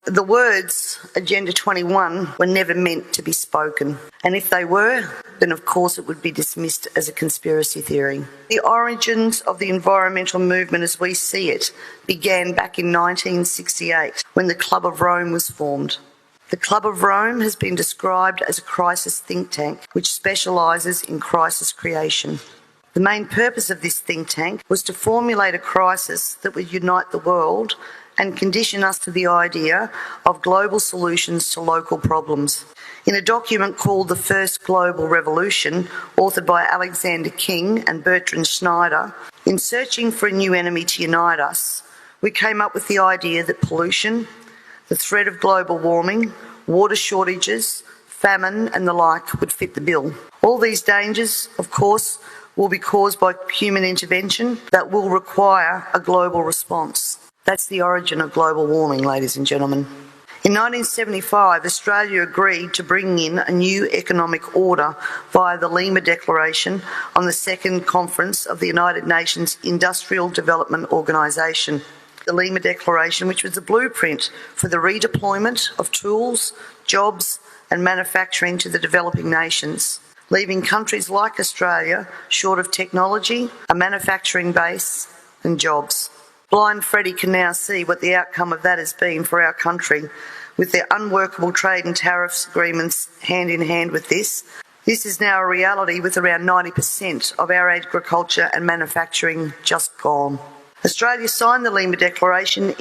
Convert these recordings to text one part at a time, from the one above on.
The words Agenda 21 were never meant to be spoken, and if they were, then of course it would be dismissed as a conspiracy theory. The origins of the environmental movement as we see it began back in 1968 when the Club of Rome was formed. The Club of Rome has been described as a crisis think tank which specialises in crisis creation. The main purpose of this think tank was to formulate a crisis that would unite the world and condition us to the idea of global solutions to local problems. In a document called The First Global Revolution, authored by Alexander King and Bertrand Schneider, in searching for a new enemy to unite us, we came up with the idea that pollution, the threat of global warming, water shortages, famine and the like would fit the bill. All these dangers, of course, will be caused by human intervention that will require a global response. That's the origin of global warming, ladies and gentlemen. In 1975, Australia agreed to bring in a new economic order via the Lima Declaration on the Second Conference of the United Nations Industrial Development Organisation. The Lima Declaration, which was the blueprint for the redeployment of tools, jobs and manufacturing to the developing nations, leaving countries like Australia short of technology, a manufacturing base and jobs. Blind Freddie can now see what the outcome of that has been for our country, with their unworkable trade and tariffs agreements hand in hand with this. This is now a reality with around 90% of our agriculture and manufacturing just gone. Australia signed the Lima Declaration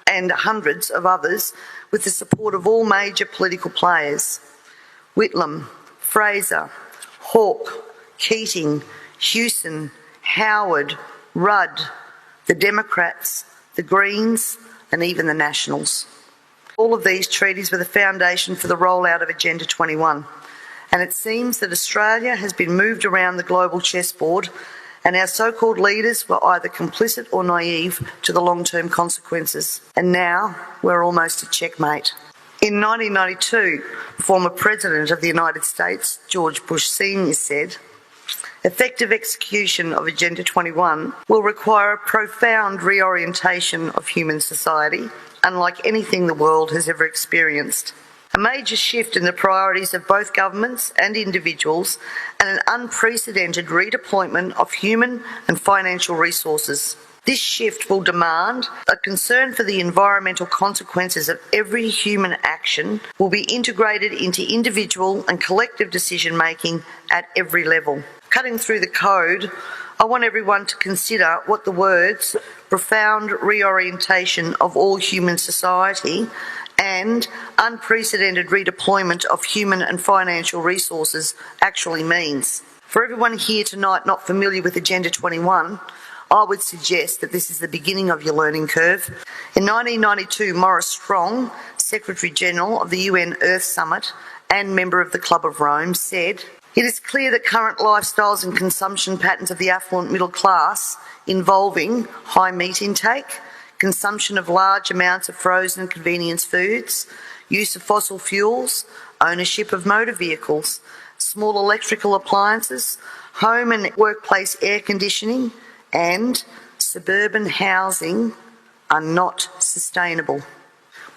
and hundreds of others with the support of all major political players. Whitlam, Fraser, Hawke, Keating, Hewson, Howard, Rudd, the Democrats, the Greens and even the Nationals. All of these treaties were the foundation for the rollout of Agenda 21, and it seems that Australia has been moved around the global chessboard and our so-called leaders were either complicit or naive to the long-term consequences, and now we're almost at checkmate. In 1992, former President of the United States, George Bush Sr. said, "Effective execution of Agenda 21 will require a profound reorientation of human society, unlike anything the world has ever experienced. A major shift in the priorities of both governments and individuals, and an unprecedented redeployment of human and financial resources. This shift will demand a concern for the environmental consequences of every human action will be integrated into individual and collective decision-making at every level." Cutting through the code, I want everyone to consider what the words profound reorientation of all human society and unprecedented redeployment of human and financial resources actually means. For everyone here tonight not familiar with Agenda 21, I would suggest that this is the beginning of your learning curve. In 1992, Maurice Strong, Secretary-General of the UN Earth Summit and member of the Club of Rome, said, "It is clear that current lifestyles and consumption patterns of the affluent middle class involving high meat intake, consumption of large amounts of frozen and convenience foods, use of fossil fuels, ownership of motor vehicles, small electrical appliances, home and workplace air conditioning, and suburban housing are not sustainable."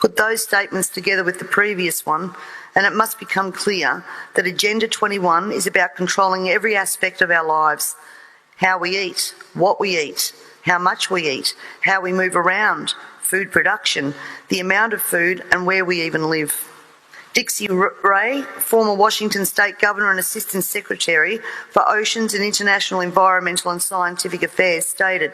Put those statements together with the previous one, and it must become clear that Agenda 21 is about controlling every aspect of our lives: how we eat, what we eat, how much we eat, how we move around, food production, the amount of food, and where we even live. Dixie Ray, former Washington State Governor and Assistant Secretary for Oceans and International Environmental and Scientific Affairs, stated,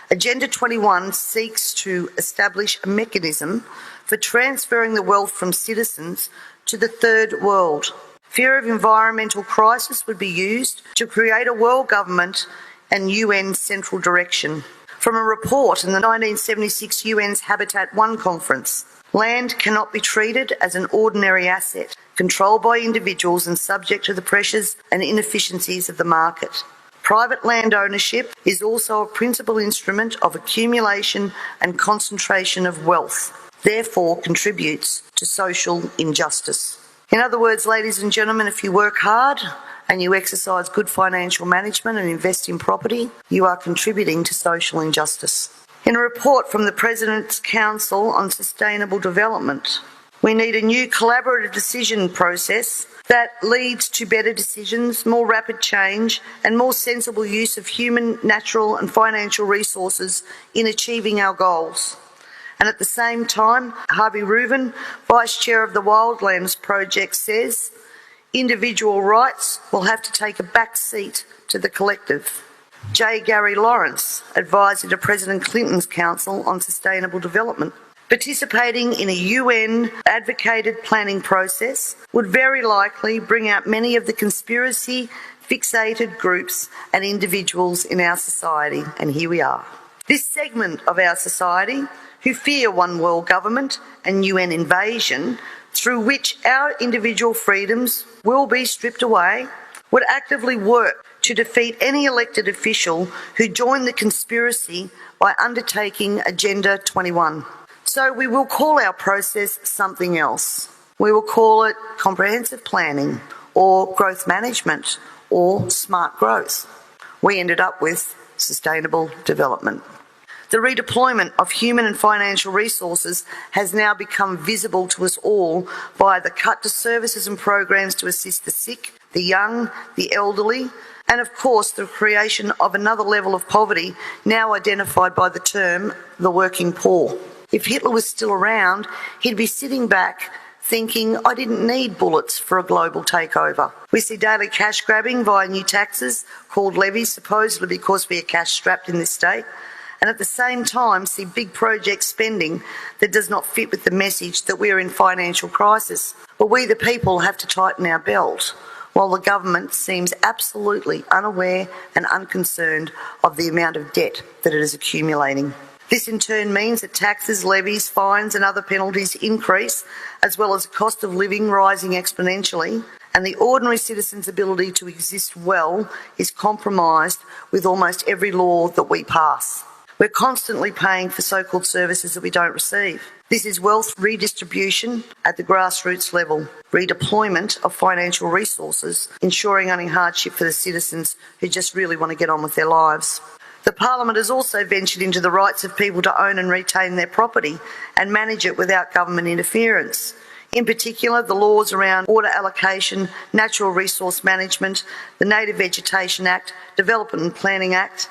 "Agenda 21 seeks to establish a mechanism for transferring the wealth from citizens to the third world. Fear of environmental crisis would be used to create a world government and UN central direction." From a report in the 1976 UN's Habitat 1 conference, land cannot be treated as an ordinary asset, controlled by individuals and subject to the pressures and inefficiencies of the market. Private land ownership is also a principal instrument of accumulation and concentration of wealth, therefore contributes to social injustice. In other words, ladies and gentlemen, if you work hard and you exercise good financial management and invest in property, you are contributing to social injustice. In a report from the President's Council on Sustainable Development, we need a new collaborative decision process that leads to better decisions, more rapid change, and more sensible use of human, natural, and financial resources in achieving our goals. And at the same time, Harvey Reuven, Vice Chair of the Wildlands Project, says individual rights will have to take a back seat to the collective. J. Gary Lawrence, Advisor to President Clinton's Council on Sustainable Development, participating in a UN-advocated planning process would very likely bring out many of the conspiracy-fixated groups and individuals in our society, and here we are. This segment of our society, who fear one world government and UN invasion, through which our individual freedoms will be stripped away, would actively work to defeat any elected official who joined the conspiracy by undertaking Agenda 21. So we will call our process something else. We will call it comprehensive planning or growth management or smart growth. We ended up with sustainable development. The redeployment of human and financial resources has now become visible to us all via the cut to services and programs to assist the sick, the young, the elderly, and of course the creation of another level of poverty now identified by the term the working poor. If Hitler was still around, he'd be sitting back thinking, I didn't need bullets for a global takeover. We see daily cash grabbing via new taxes called levies, supposedly because we are cash strapped in this state, and at the same time see big project spending that does not fit with the message that we are in financial crisis. But we the people have to tighten our belt, while the government seems absolutely unaware and unconcerned of the amount of debt that it is accumulating. This in turn means that taxes, levies, fines and other penalties increase, as well as the cost of living rising exponentially, and the ordinary citizen's ability to exist well is compromised with almost every law that we pass. We're constantly paying for so-called services that we don't receive. This is wealth redistribution at the grassroots level, redeployment of financial resources, ensuring only hardship for the citizens who just really want to get on with their lives. The Parliament has also ventured into the rights of people to own and retain their property and manage it without government interference. In particular, the laws around water allocation, natural resource management, the Native Vegetation Act, Development and Planning Act,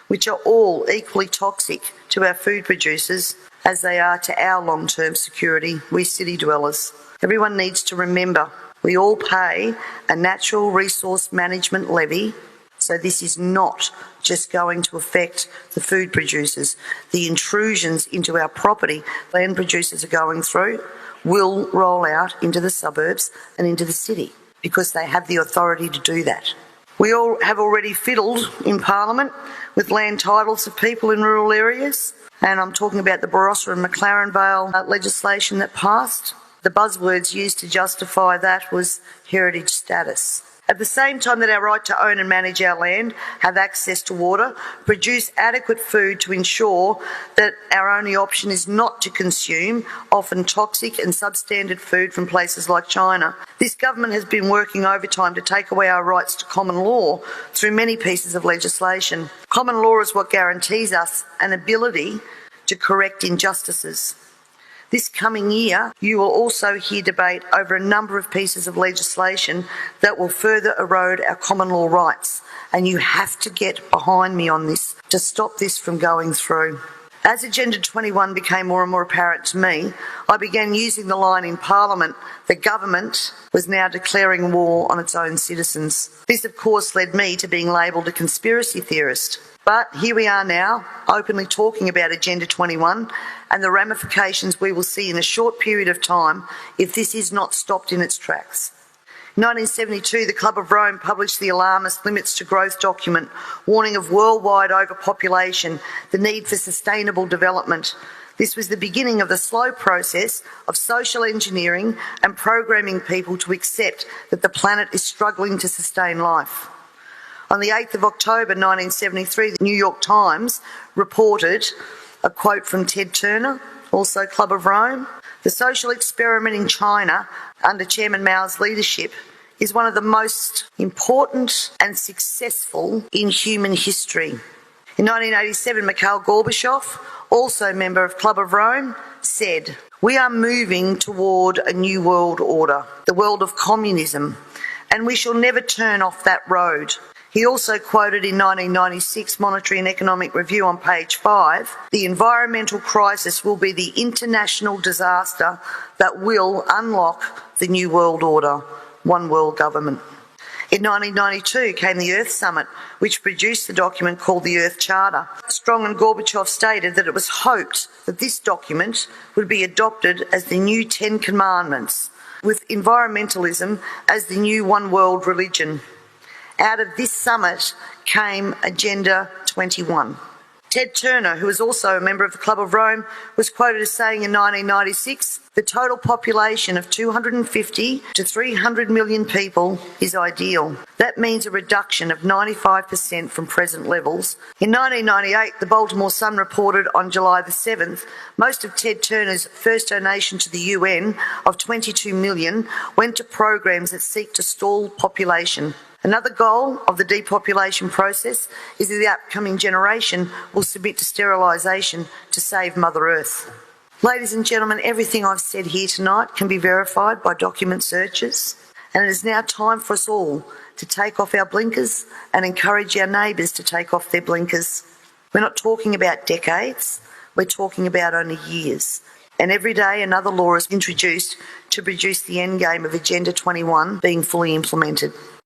which are all equally toxic to our food producers as they are to our long-term security, we city dwellers. Everyone needs to remember we all pay a natural resource management levy, so this is not just going to affect the food producers. The intrusions into our property land producers are going through will roll out into the suburbs and into the city because they have the authority to do that. We all have already fiddled in Parliament with land titles of people in rural areas, and I'm talking about the Barossa and McLaren Vale legislation that passed. The buzzwords used to justify that was heritage status. At the same time that our right to own and manage our land, have access to water, produce adequate food to ensure that our only option is not to consume often toxic and substandard food from places like China. This government has been working overtime to take away our rights to common law through many pieces of legislation. Common law is what guarantees us an ability to correct injustices. This coming year, you will also hear debate over a number of pieces of legislation that will further erode our common law rights, and you have to get behind me on this to stop this from going through. As Agenda 21 became more and more apparent to me, I began using the line in Parliament that government was now declaring war on its own citizens. This, of course, led me to being labelled a conspiracy theorist. But here we are now, openly talking about Agenda 21 and the ramifications we will see in a short period of time if this is not stopped in its tracks. In 1972, the Club of Rome published the alarmist Limits to Growth document, warning of worldwide overpopulation, the need for sustainable development. This was the beginning of the slow process of social engineering and programming people to accept that the planet is struggling to sustain life. On the 8th of October 1973, the New York Times reported a quote from Ted Turner, also Club of Rome. The social experiment in China under Chairman Mao's leadership is one of the most important and successful in human history. In 1987, Mikhail Gorbachev also member of Club of Rome, said, "We are moving toward a new world order, the world of communism, and we shall never turn off that road." He also quoted in 1996 Monetary and Economic Review on page 5, "The environmental crisis will be the international disaster that will unlock the new world order, one world government." In 1992 came the Earth Summit, which produced the document called the Earth Charter. Strong and Gorbachev stated that it was hoped that this document would be adopted as the new 10 Commandments, with environmentalism as the new one world religion. Out of this summit came Agenda 21. Ted Turner, who was also a member of the Club of Rome, was quoted as saying in 1996, "The total population of 250 to 300 million people is ideal. That means a reduction of 95% from present levels." In 1998, the Baltimore Sun reported on July the 7th, most of Ted Turner's first donation to the UN of 22 million went to programs that seek to stall population. Another goal of the depopulation process is that the upcoming generation will submit to sterilisation to save Mother Earth. Ladies and gentlemen, everything I've said here tonight can be verified by document searches, and it is now time for us all to take off our blinkers and encourage our neighbours to take off their blinkers. We're not talking about decades, we're talking about only years. And every day another law is introduced to produce the endgame of Agenda 21 being fully implemented.